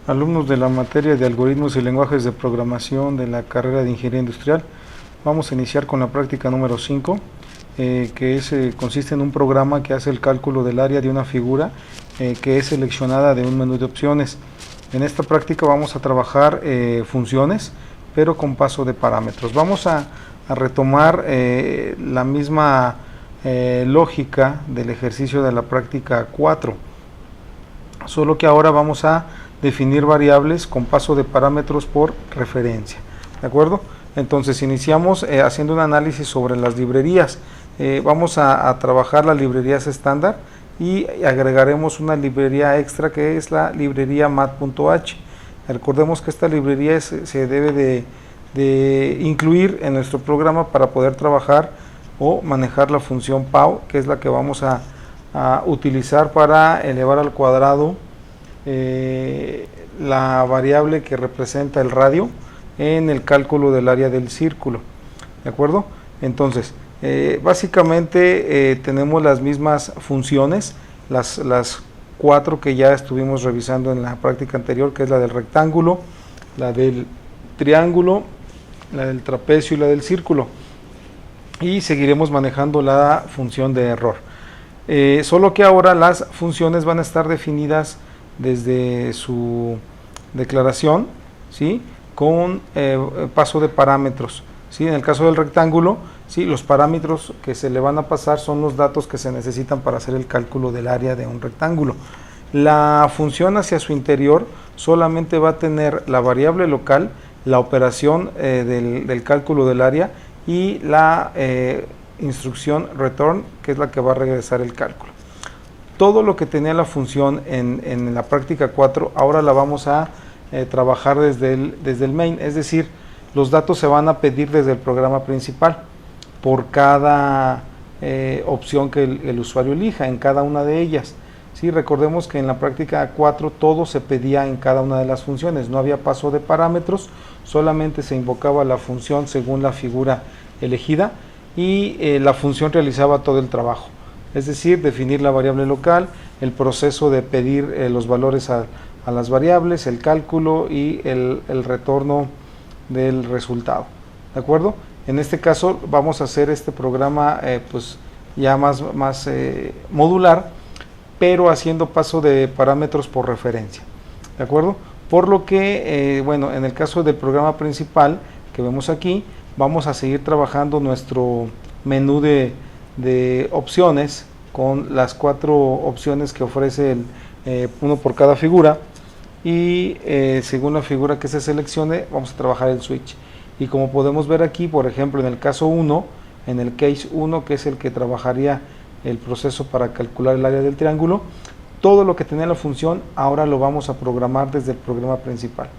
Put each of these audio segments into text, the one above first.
Alumnos de la materia de algoritmos y lenguajes de programación de la carrera de Ingeniería Industrial, vamos a iniciar con la práctica número 5, consiste en un programa que hace el cálculo del área de una figura que es seleccionada de un menú de opciones. En esta práctica vamos a trabajar funciones, pero con paso de parámetros. Vamos a retomar la misma lógica del ejercicio de la práctica 4, solo que ahora vamos a definir variables con paso de parámetros por referencia, ¿de acuerdo? Entonces iniciamos haciendo un análisis sobre las librerías. Vamos a trabajar las librerías estándar y agregaremos una librería extra que es la librería mat.h. Recordemos que esta librería se debe de incluir en nuestro programa para poder trabajar o manejar la función PAU, que es la que vamos a utilizar para elevar al cuadrado la variable que representa el radio en el cálculo del área del círculo, ¿de acuerdo? Entonces, básicamente tenemos las mismas funciones, las 4 que ya estuvimos revisando en la práctica anterior, que es la del rectángulo, la del triángulo, la del trapecio y la del círculo, y seguiremos manejando la función de error. Solo que ahora las funciones van a estar definidas desde su declaración, ¿sí?, con paso de parámetros, ¿sí? En el caso del rectángulo, ¿sí?, los parámetros que se le van a pasar son los datos que se necesitan para hacer el cálculo del área de un rectángulo. La función hacia su interior solamente va a tener la variable local, la operación del cálculo del área y la instrucción return, que es la que va a regresar el cálculo. Todo lo que tenía la función en la práctica 4, ahora la vamos a trabajar desde el main, es decir, los datos se van a pedir desde el programa principal por cada opción que el usuario elija, en cada una de ellas. ¿Sí? Recordemos que en la práctica 4 todo se pedía en cada una de las funciones, no había paso de parámetros, solamente se invocaba la función según la figura elegida y la función realizaba todo el trabajo. Es decir, definir la variable local, el proceso de pedir los valores a las variables, el cálculo y el retorno del resultado, ¿de acuerdo? En este caso vamos a hacer este programa pues ya más modular, pero haciendo paso de parámetros por referencia, ¿de acuerdo? Por lo que, bueno, en el caso del programa principal que vemos aquí, vamos a seguir trabajando nuestro menú de opciones con las 4 opciones que ofrece uno por cada figura y según la figura que se seleccione vamos a trabajar el switch. Y como podemos ver aquí, por ejemplo, en el caso 1, en el case 1, que es el que trabajaría el proceso para calcular el área del triángulo, todo lo que tenía la función ahora lo vamos a programar desde el programa principal,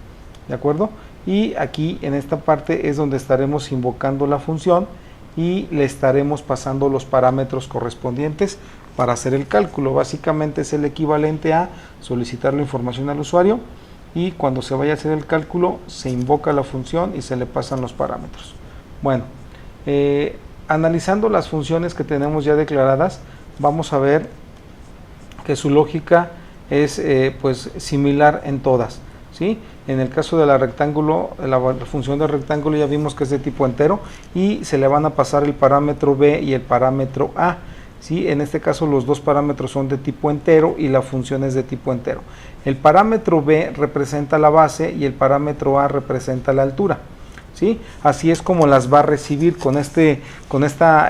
¿de acuerdo? Y aquí en esta parte es donde estaremos invocando la función y le estaremos pasando los parámetros correspondientes para hacer el cálculo. Básicamente es el equivalente a solicitar la información al usuario y cuando se vaya a hacer el cálculo se invoca la función y se le pasan los parámetros. Bueno, analizando las funciones que tenemos ya declaradas, vamos a ver que su lógica es pues similar en todas, ¿sí? En el caso de la rectángulo, la función del rectángulo ya vimos que es de tipo entero y se le van a pasar el parámetro b y el parámetro a, ¿sí? En este caso los dos parámetros son de tipo entero y la función es de tipo entero. El parámetro b representa la base y el parámetro a representa la altura, ¿sí? Así es como las va a recibir con esta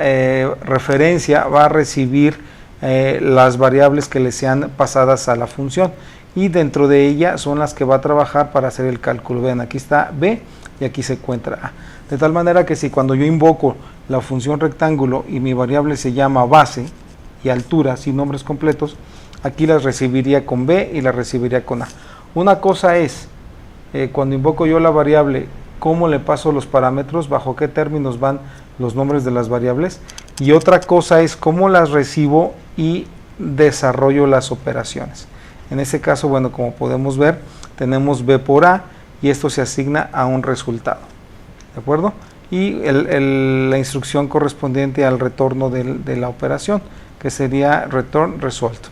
referencia, va a recibir las variables que le sean pasadas a la función y dentro de ella son las que va a trabajar para hacer el cálculo. Vean, aquí está b y aquí se encuentra a. De tal manera que si cuando yo invoco la función rectángulo y mi variable se llama base y altura sin nombres completos, aquí las recibiría con b y las recibiría con a. Una cosa es cuando invoco yo la variable, cómo le paso los parámetros, bajo qué términos van los nombres de las variables, y otra cosa es cómo las recibo y desarrollo las operaciones. En este caso, bueno, como podemos ver, tenemos b por a y esto se asigna a un resultado, ¿de acuerdo? Y la instrucción correspondiente al retorno de la operación, que sería return resuelto.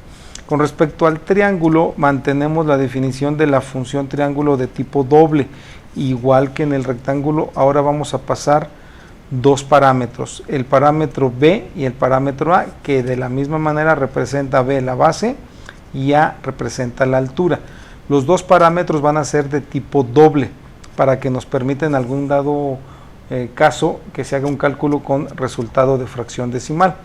Con respecto al triángulo, mantenemos la definición de la función triángulo de tipo doble. Igual que en el rectángulo, ahora vamos a pasar dos parámetros, el parámetro B y el parámetro A, que de la misma manera representa B la base y A representa la altura. Los dos parámetros van a ser de tipo doble para que nos permita en algún dado caso que se haga un cálculo con resultado de fracción decimal.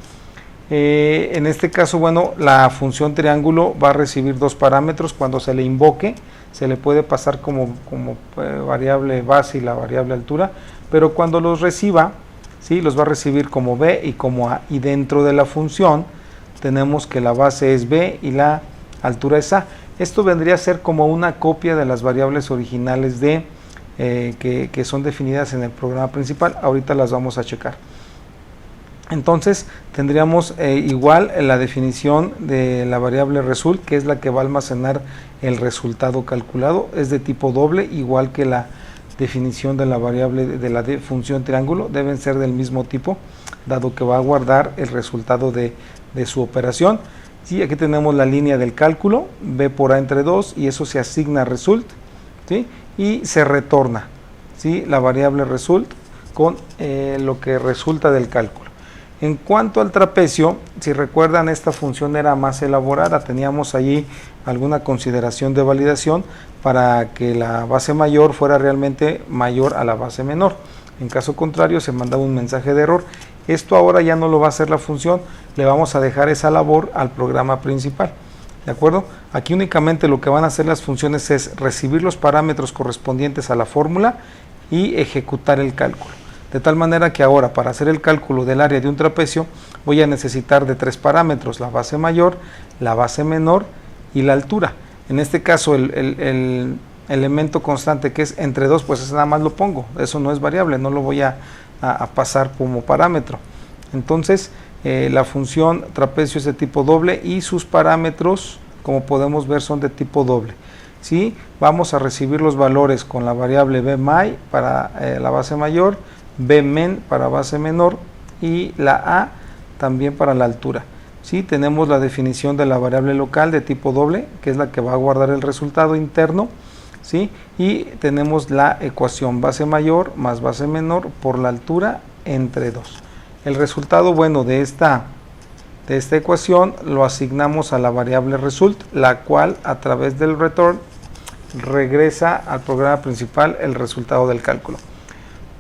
En este caso, bueno, la función triángulo va a recibir dos parámetros. Cuando se le invoque, se le puede pasar como variable base y la variable altura, pero cuando los reciba, ¿sí?, los va a recibir como B y como A, y dentro de la función tenemos que la base es B y la altura es A. Esto vendría a ser como una copia de las variables originales de que son definidas en el programa principal. Ahorita las vamos a checar. Entonces tendríamos igual la definición de la variable result, que es la que va a almacenar el resultado calculado, es de tipo doble, igual que la definición de la variable de la función triángulo, deben ser del mismo tipo, dado que va a guardar el resultado de su operación. Sí, aquí tenemos la línea del cálculo, B por A entre 2, y eso se asigna a result, ¿sí?, y se retorna, ¿sí?, la variable result con lo que resulta del cálculo. En cuanto al trapecio, si recuerdan, esta función era más elaborada, teníamos allí alguna consideración de validación para que la base mayor fuera realmente mayor a la base menor. En caso contrario, se mandaba un mensaje de error. Esto ahora ya no lo va a hacer la función, le vamos a dejar esa labor al programa principal. ¿De acuerdo? Aquí únicamente lo que van a hacer las funciones es recibir los parámetros correspondientes a la fórmula y ejecutar el cálculo. De tal manera que ahora, para hacer el cálculo del área de un trapecio, voy a necesitar de tres parámetros: la base mayor, la base menor y la altura. En este caso, el elemento constante, que es entre 2, pues nada más lo pongo, eso no es variable, no lo voy a pasar como parámetro. Entonces, la función trapecio es de tipo doble y sus parámetros, como podemos ver, son de tipo doble. ¿Sí? Vamos a recibir los valores con la variable bmy para la base mayor, bmen para base menor y la a también para la altura. ¿Sí? Tenemos la definición de la variable local de tipo doble, que es la que va a guardar el resultado interno, ¿sí? Y tenemos la ecuación base mayor más base menor por la altura entre 2. El resultado, bueno, de esta ecuación lo asignamos a la variable result, la cual a través del return regresa al programa principal el resultado del cálculo.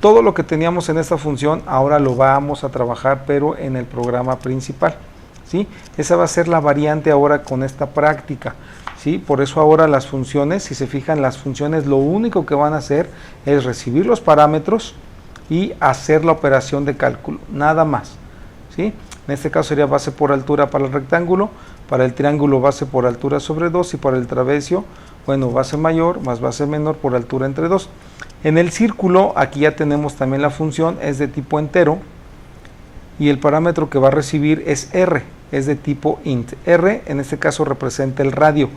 Todo lo que teníamos en esta función ahora lo vamos a trabajar, pero en el programa principal, ¿sí? Esa va a ser la variante ahora con esta práctica, ¿sí? Por eso ahora las funciones, si se fijan, las funciones lo único que van a hacer es recibir los parámetros y hacer la operación de cálculo, nada más, ¿sí? En este caso sería base por altura para el rectángulo, para el triángulo base por altura sobre 2 y para el trapecio, bueno, base mayor más base menor por altura entre 2. En el círculo, aquí ya tenemos también la función, es de tipo entero y el parámetro que va a recibir es r, es de tipo int. R en este caso representa el radio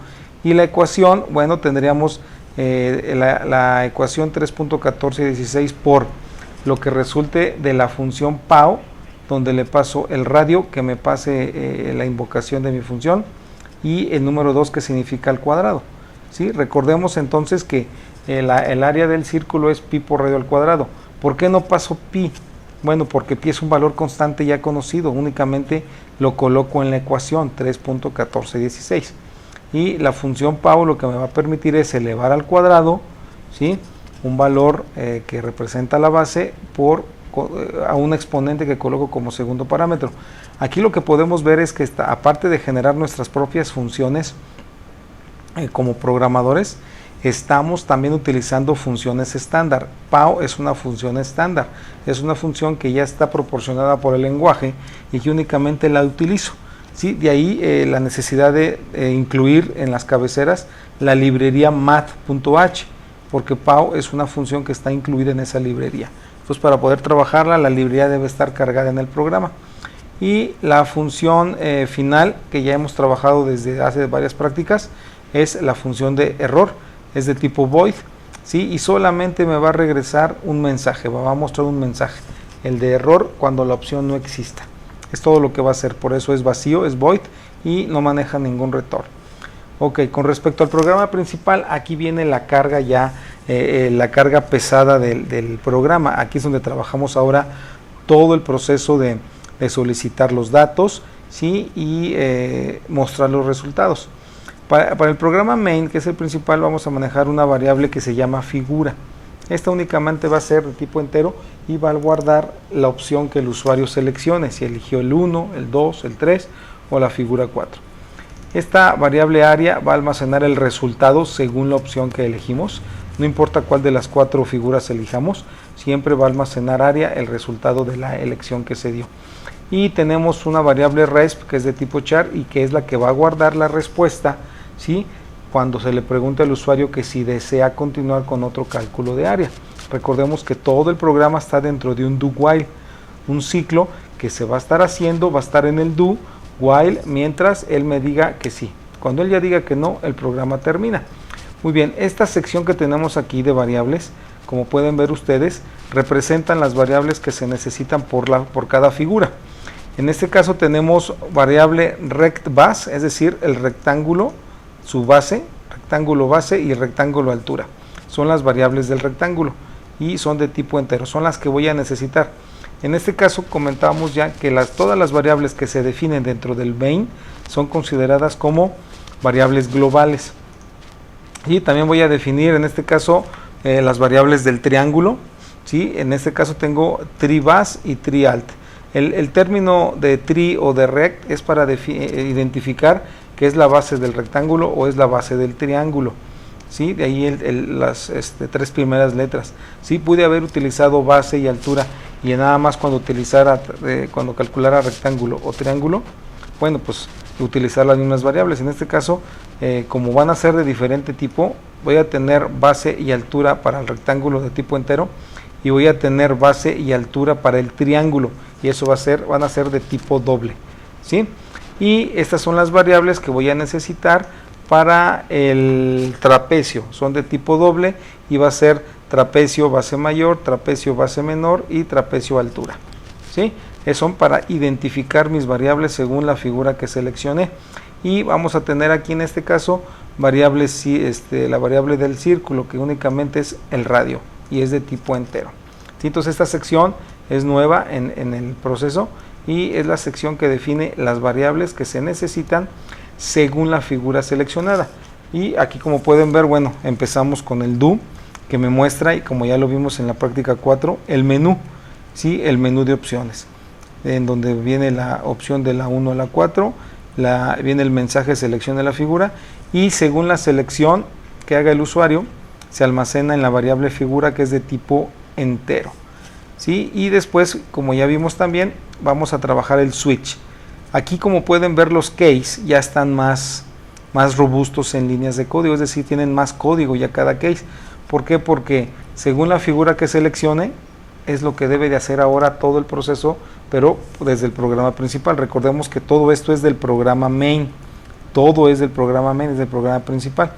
y la ecuación, bueno, tendríamos la ecuación 3.1416 por lo que resulte de la función PAO, donde le paso el radio que me pase la invocación de mi función y el número 2 que significa el cuadrado, ¿sí? Recordemos entonces que el área del círculo es pi por radio al cuadrado. ¿Por qué no paso pi? Bueno, porque pi es un valor constante ya conocido, únicamente lo coloco en la ecuación 3.1416 y la función PAO lo que me va a permitir es elevar al cuadrado, ¿sí?, un valor que representa la base a un exponente que coloco como segundo parámetro. Aquí lo que podemos ver es que aparte de generar nuestras propias funciones como programadores, estamos también utilizando funciones estándar. PAO es una función estándar, es una función que ya está proporcionada por el lenguaje y que únicamente la utilizo, ¿sí? De ahí la necesidad de incluir en las cabeceras la librería math.h, porque PAO es una función que está incluida en esa librería. Entonces, para poder trabajarla, la librería debe estar cargada en el programa. Y la función final, que ya hemos trabajado desde hace varias prácticas, es la función de error, es de tipo void, ¿sí? Y solamente me va a regresar un mensaje, va a mostrar un mensaje, el de error, cuando la opción no exista. Es todo lo que va a hacer, por eso es vacío, es void, y no maneja ningún retorno. Ok, con respecto al programa principal, aquí viene la carga ya, la carga pesada del programa. Aquí es donde trabajamos ahora todo el proceso de solicitar los datos, ¿sí? Y mostrar los resultados. Para el programa main, que es el principal, vamos a manejar una variable que se llama figura. Esta únicamente va a ser de tipo entero y va a guardar la opción que el usuario seleccione, si eligió el 1, el 2, el 3 o la figura 4. Esta variable área va a almacenar el resultado según la opción que elegimos. No importa cuál de las 4 figuras elijamos, siempre va a almacenar área el resultado de la elección que se dio. Y tenemos una variable resp que es de tipo char y que es la que va a guardar la respuesta, ¿sí? Cuando se le pregunte al usuario que si desea continuar con otro cálculo de área. Recordemos que todo el programa está dentro de un do while, un ciclo que se va a estar haciendo, va a estar en el do while mientras él me diga que sí. Cuando él ya diga que no, el programa termina. Muy bien, esta sección que tenemos aquí de variables, como pueden ver ustedes, representan las variables que se necesitan por cada figura. En este caso tenemos variable rectBas, es decir, el rectángulo, su base, rectángulo base y rectángulo altura. Son las variables del rectángulo y son de tipo entero, son las que voy a necesitar. En este caso comentábamos ya que todas las variables que se definen dentro del main son consideradas como variables globales. Y también voy a definir en este caso las variables del triángulo, ¿sí? En este caso tengo tribas y trialt. El término de tri o de rect es para identificar qué es la base del rectángulo o es la base del triángulo, ¿sí? De ahí las 3 primeras letras. Sí, pude haber utilizado base y altura y nada más cuando calculara rectángulo o triángulo, bueno, pues utilizar las mismas variables. En este caso, como van a ser de diferente tipo, voy a tener base y altura para el rectángulo de tipo entero y voy a tener base y altura para el triángulo, y eso van a ser de tipo doble, ¿sí? Y estas son las variables que voy a necesitar para el trapecio, son de tipo doble y va a ser trapecio base mayor, trapecio base menor y trapecio altura, ¿sí? Son para identificar mis variables según la figura que seleccioné. Y vamos a tener aquí en este caso variables, la variable del círculo, que únicamente es el radio y es de tipo entero, ¿sí? Entonces esta sección es nueva en el proceso y es la sección que define las variables que se necesitan según la figura seleccionada. Y aquí, como pueden ver, bueno, empezamos con el do, que me muestra, y como ya lo vimos en la práctica 4, el menú, ¿sí? El menú de opciones, en donde viene la opción de la 1 a la 4, viene el mensaje seleccione la figura, y según la selección que haga el usuario, se almacena en la variable figura, que es de tipo entero, ¿sí? Y después, como ya vimos también, vamos a trabajar el switch. Aquí, como pueden ver, los case ya están más robustos en líneas de código, es decir, tienen más código ya cada case. ¿Por qué? Porque según la figura que seleccione, es lo que debe de hacer ahora todo el proceso, pero desde el programa principal. Recordemos que todo esto es del programa main, todo es del programa main, es del programa principal,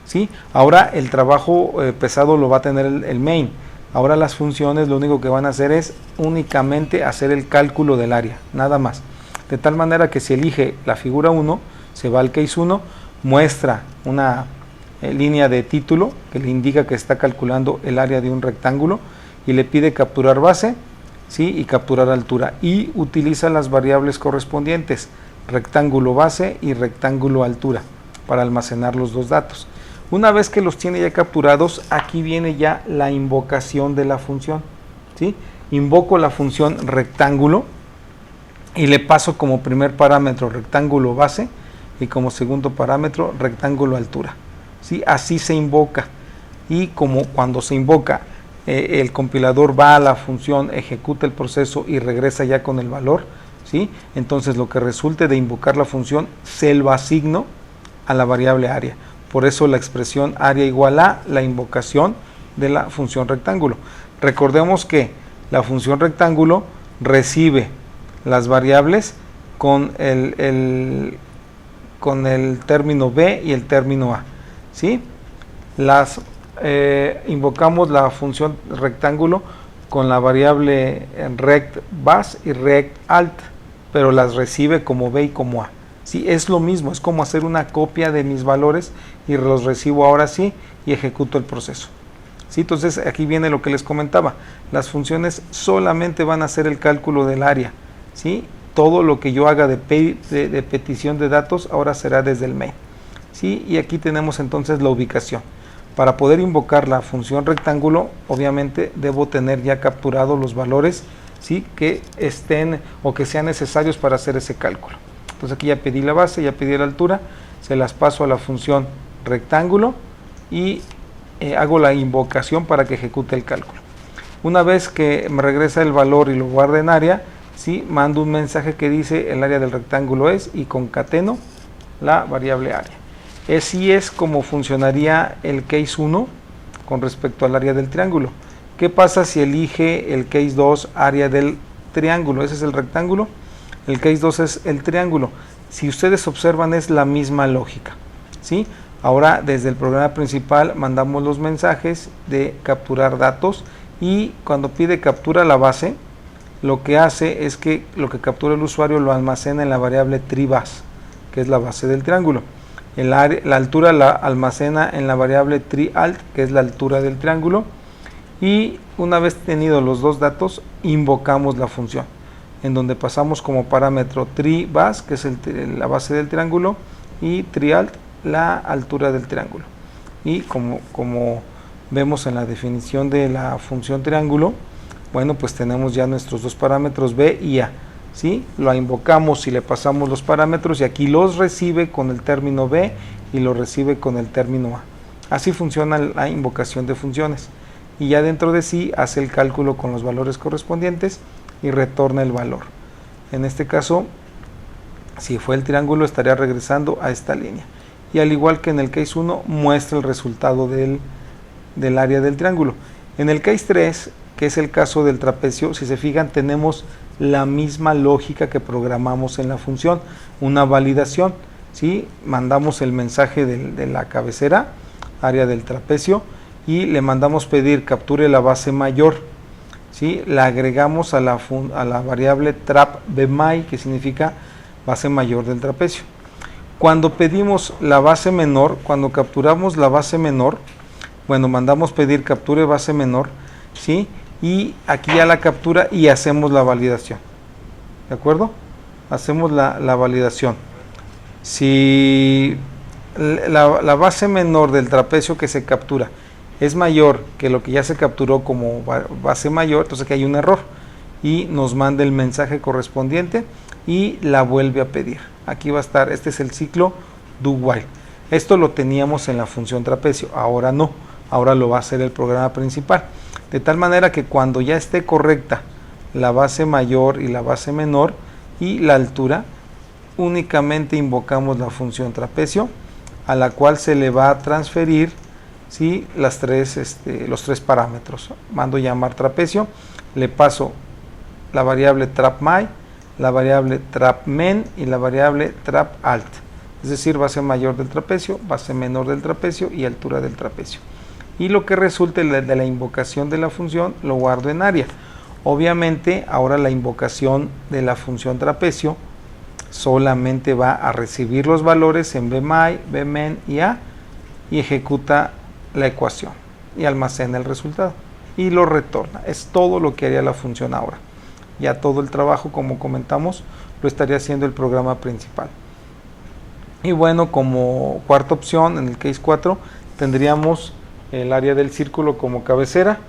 ¿sí? Ahora el trabajo pesado lo va a tener el main. Ahora las funciones lo único que van a hacer es únicamente hacer el cálculo del área, nada más. De tal manera que si elige la figura 1, se va al case 1, muestra una línea de título que le indica que está calculando el área de un rectángulo y le pide capturar base, ¿sí? Y capturar altura, y utiliza las variables correspondientes, rectángulo base y rectángulo altura, para almacenar los dos datos. Una vez que los tiene ya capturados, aquí viene ya la invocación de la función, ¿sí? Invoco la función rectángulo y le paso como primer parámetro rectángulo base y como segundo parámetro rectángulo altura, ¿sí? Así se invoca, y como cuando se invoca el compilador va a la función, ejecuta el proceso y regresa ya con el valor, ¿sí? Entonces lo que resulte de invocar la función se lo asigno a la variable área. Por eso la expresión área igual a la invocación de la función rectángulo. Recordemos que la función rectángulo recibe las variables con el término b y el término a, ¿sí? Invocamos la función rectángulo con la variable rectBas y rectAlt, pero las recibe como b y como a, Sí, es lo mismo, es como hacer una copia de mis valores y los recibo ahora sí y ejecuto el proceso. ¿Sí? Entonces aquí viene lo que les comentaba, las funciones solamente van a hacer el cálculo del área, ¿sí? Todo lo que yo haga de petición de datos ahora será desde el main, ¿sí? Y aquí tenemos entonces la ubicación. Para poder invocar la función rectángulo, obviamente debo tener ya capturado los valores, ¿sí? Que estén o que sean necesarios para hacer ese cálculo. Entonces aquí ya pedí la base, ya pedí la altura, se las paso a la función rectángulo y hago la invocación para que ejecute el cálculo. Una vez que me regresa el valor y lo guarda en área, ¿sí? Mando un mensaje que dice el área del rectángulo es y concateno la variable área. Así es como funcionaría el case 1 con respecto al área del triángulo. ¿Qué pasa si elige el case 2 área del triángulo? Ese es el rectángulo, el case 2 es el triángulo. Si ustedes observan es la misma lógica, ¿sí? Ahora desde el programa principal mandamos los mensajes de capturar datos y cuando pide captura la base, lo que hace es que lo que captura el usuario lo almacena en la variable tribas, que es la base del triángulo. La altura la almacena en la variable trialt, que es la altura del triángulo. Y una vez tenido los dos datos, invocamos la función, en donde pasamos como parámetro tribas, que es la base del triángulo, y trialt, la altura del triángulo. Y como vemos en la definición de la función triángulo, bueno, pues tenemos ya nuestros dos parámetros b y a, ¿sí? Lo invocamos y le pasamos los parámetros y aquí los recibe con el término b y lo recibe con el término a. Así funciona la invocación de funciones y ya dentro de sí hace el cálculo con los valores correspondientes y retorna el valor. En este caso, si fue el triángulo, estaría regresando a esta línea. Y al igual que en el case 1, muestra el resultado del área del triángulo. En el case 3, que es el caso del trapecio, si se fijan, tenemos la misma lógica que programamos en la función, una validación, ¿sí? Mandamos el mensaje de la cabecera, área del trapecio, y le mandamos pedir capture la base mayor, ¿sí? La agregamos a la variable trap_bmy, que significa base mayor del trapecio. Cuando pedimos la base menor, cuando capturamos la base menor, bueno, mandamos pedir capture base menor, ¿sí? Y aquí ya la captura y hacemos la validación, ¿de acuerdo? Hacemos la validación. Si la base menor del trapecio que se captura es mayor que lo que ya se capturó como base mayor, entonces aquí hay un error y nos manda el mensaje correspondiente y la vuelve a pedir. Aquí va a estar, este es el ciclo do while. Esto lo teníamos en la función trapecio, ahora no, ahora lo va a hacer el programa principal. De tal manera que cuando ya esté correcta la base mayor y la base menor y la altura, únicamente invocamos la función trapecio, a la cual se le va a transferir, ¿sí? los tres parámetros. Mando llamar trapecio, le paso la variable trapmy, la variable trapmen y la variable trapalt, es decir, base mayor del trapecio, base menor del trapecio y altura del trapecio. Y lo que resulte de la invocación de la función lo guardo en área. Obviamente ahora la invocación de la función trapecio solamente va a recibir los valores en bmy, bmen y a y ejecuta la ecuación y almacena el resultado y lo retorna. Es todo lo que haría la función ahora. Ya todo el trabajo, como comentamos, lo estaría haciendo el programa principal. Y bueno, como cuarta opción, en el case 4, tendríamos el área del círculo como cabecera,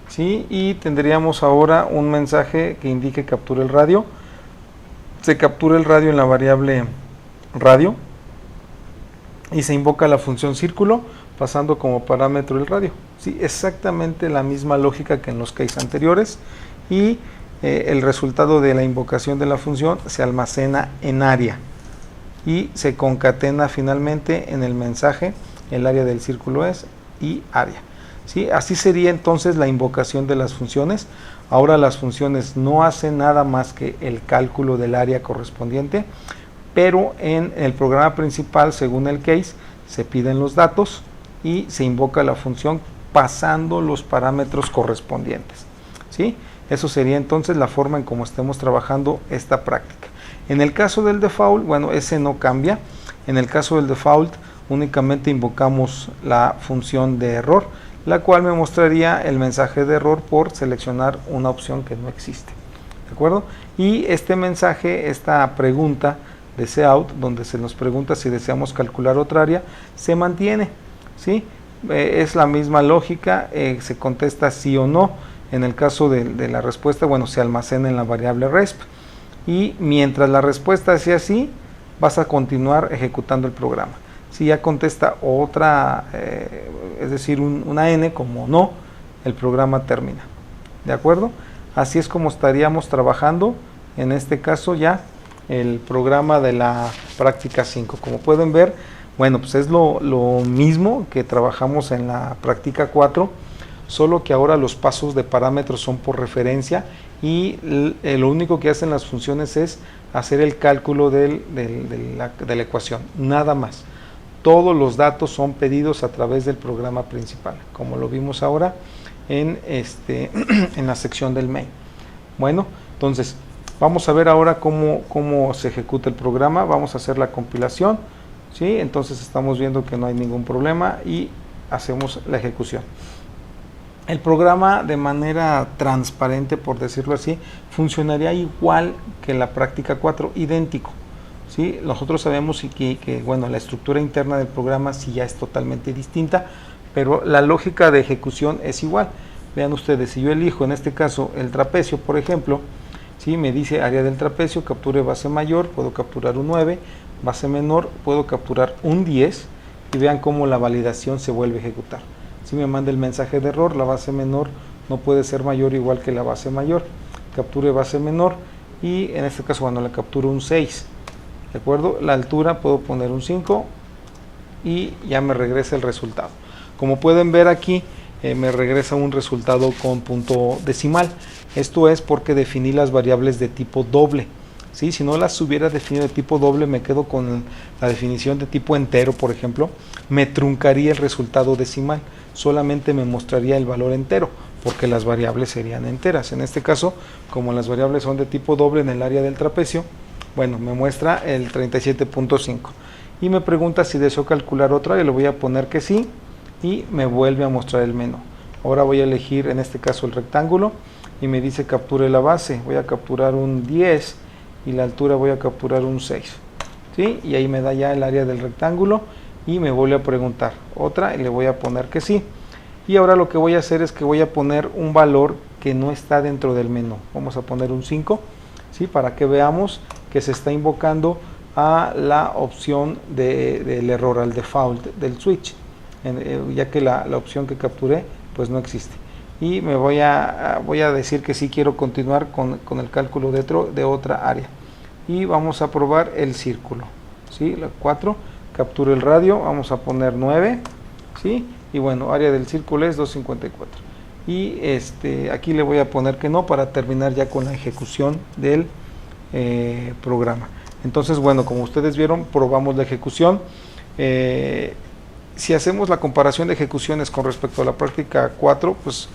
¿sí? Y tendríamos ahora un mensaje que indique captura el radio. Se captura el radio en la variable radio y se invoca la función círculo pasando como parámetro el radio. ¿Sí? Exactamente la misma lógica que en los cases anteriores y el resultado de la invocación de la función se almacena en área y se concatena finalmente en el mensaje el área del círculo es y área. ¿Sí? Así sería entonces la invocación de las funciones. Ahora las funciones no hacen nada más que el cálculo del área correspondiente, pero en el programa principal, según el case, se piden los datos y se invoca la función pasando los parámetros correspondientes. ¿Sí? Eso sería entonces la forma en cómo estemos trabajando esta práctica. En el caso del default, bueno, ese no cambia. En el caso del default únicamente invocamos la función de error, la cual me mostraría el mensaje de error por seleccionar una opción que no existe, ¿de acuerdo? Y este mensaje, esta pregunta de cout, donde se nos pregunta si deseamos calcular otra área, se mantiene, ¿sí? Es la misma lógica, se contesta sí o no. En el caso de la respuesta, bueno, se almacena en la variable resp, y mientras la respuesta sea sí, vas a continuar ejecutando el programa. Si ya contesta otra, es decir, una n como no, el programa termina, ¿de acuerdo? Así es como estaríamos trabajando, en este caso ya, el programa de la práctica 5. Como pueden ver, bueno, pues es lo mismo que trabajamos en la práctica 4, solo que ahora los pasos de parámetros son por referencia y lo único que hacen las funciones es hacer el cálculo de la ecuación, nada más. Todos los datos son pedidos a través del programa principal, como lo vimos ahora en la sección del main. Bueno, entonces vamos a ver ahora cómo se ejecuta el programa. Vamos a hacer la compilación, ¿sí? Entonces estamos viendo que no hay ningún problema y hacemos la ejecución. El programa, de manera transparente, por decirlo así, funcionaría igual que la práctica 4, idéntico, ¿sí? Nosotros sabemos que bueno, la estructura interna del programa sí ya es totalmente distinta, pero la lógica de ejecución es igual. Vean ustedes, si yo elijo en este caso el trapecio, por ejemplo, ¿sí? Me dice área del trapecio, capture base mayor, puedo capturar un 9, base menor, puedo capturar un 10, y vean cómo la validación se vuelve a ejecutar. Si me manda el mensaje de error, la base menor no puede ser mayor igual que la base mayor. Capture base menor y en este caso cuando le capturo un 6, ¿de acuerdo? La altura puedo poner un 5 y ya me regresa el resultado. Como pueden ver aquí, me regresa un resultado con punto decimal. Esto es porque definí las variables de tipo doble, ¿sí? Si no las hubiera definido de tipo doble, me quedo con la definición de tipo entero, por ejemplo, me truncaría el resultado decimal, solamente me mostraría el valor entero, porque las variables serían enteras. En este caso, como las variables son de tipo doble en el área del trapecio, bueno, me muestra el 37.5 y me pregunta si deseo calcular otra, y le voy a poner que sí, y me vuelve a mostrar el menú. Ahora voy a elegir en este caso el rectángulo y me dice capture la base, voy a capturar un 10 y la altura voy a capturar un 6, ¿sí? Y ahí me da ya el área del rectángulo y me vuelve a preguntar otra y le voy a poner que sí. Y ahora lo que voy a hacer es que voy a poner un valor que no está dentro del menú. Vamos a poner un 5, ¿sí? Para que veamos que se está invocando a la opción del error, al default del switch, ya que la opción que capturé pues no existe. Y me voy a decir que sí quiero continuar con el cálculo de otra área. Y vamos a probar el círculo, ¿sí? La 4, capture el radio, vamos a poner 9, ¿sí? Y bueno, área del círculo es 254. Y aquí le voy a poner que no para terminar ya con la ejecución del programa. Entonces, bueno, como ustedes vieron, probamos la ejecución. Si hacemos la comparación de ejecuciones con respecto a la práctica 4, pues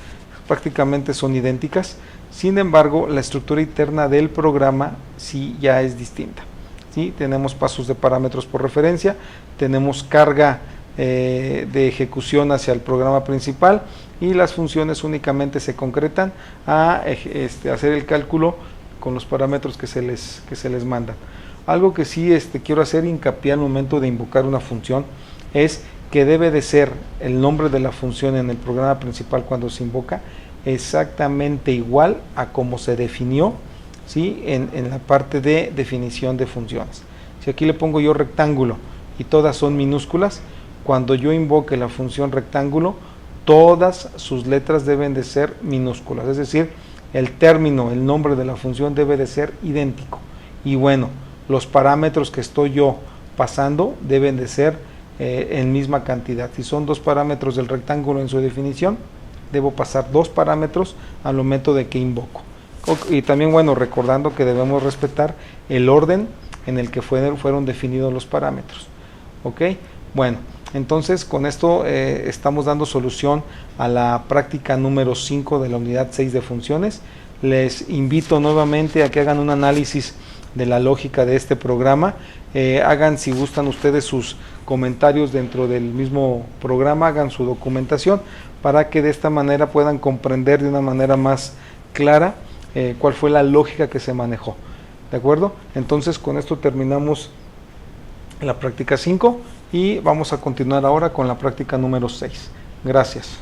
prácticamente son idénticas. Sin embargo, la estructura interna del programa sí ya es distinta, ¿sí? Tenemos pasos de parámetros por referencia, tenemos carga de ejecución hacia el programa principal, y las funciones únicamente se concretan a hacer el cálculo con los parámetros que se les mandan. Algo que sí quiero hacer hincapié al momento de invocar una función es que debe de ser el nombre de la función en el programa principal cuando se invoca exactamente igual a como se definió, ¿sí? en la parte de definición de funciones. Si aquí le pongo yo rectángulo y todas son minúsculas, cuando yo invoque la función rectángulo, todas sus letras deben de ser minúsculas, es decir, el término, el nombre de la función debe de ser idéntico. Y bueno, los parámetros que estoy yo pasando deben de ser en misma cantidad. Si son 2 parámetros del rectángulo en su definición, debo pasar 2 parámetros al momento de que invoco. Y también, bueno, recordando que debemos respetar el orden en el que fueron definidos los parámetros. ¿Ok? Bueno, entonces con esto estamos dando solución a la práctica número 5 de la unidad 6 de funciones. Les invito nuevamente a que hagan un análisis de la lógica de este programa. Hagan, si gustan ustedes, sus comentarios dentro del mismo programa, hagan su documentación para que de esta manera puedan comprender de una manera más clara cuál fue la lógica que se manejó. ¿De acuerdo? Entonces con esto terminamos la práctica 5 y vamos a continuar ahora con la práctica número 6. Gracias.